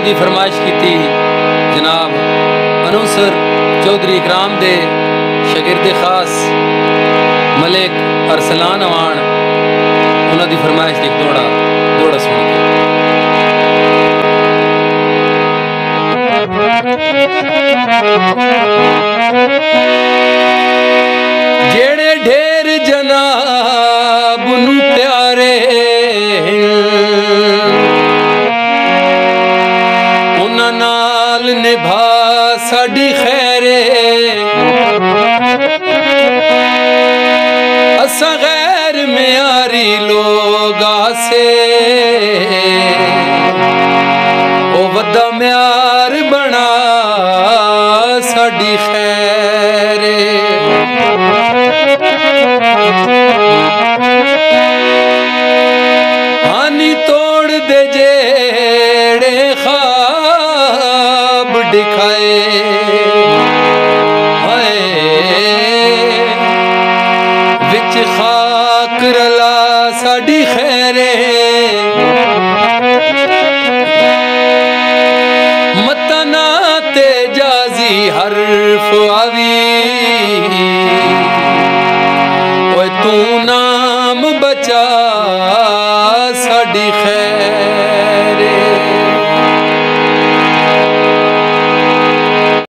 उन्होंने फरमाइश की थी जनाब अनुसर चौधरी इकराम दे शागिर्द खास मलिक अरसलान अवान उन्होंने फरमाइश एक दौड़ा सुन के जेड़े ढेर जनाब नू प्यारे उन्हां नाल निभा साडी खैरे असा गैर म्यारी लोग आसे ओ वड्डा म्यार बना साडी खैरे हानी तोड़ दे जेड़े ख्वाब दिखाए हाय विच खाक रला साडी खैरे मतना ते जाजी हरफ आवी ओए तू नाम बचा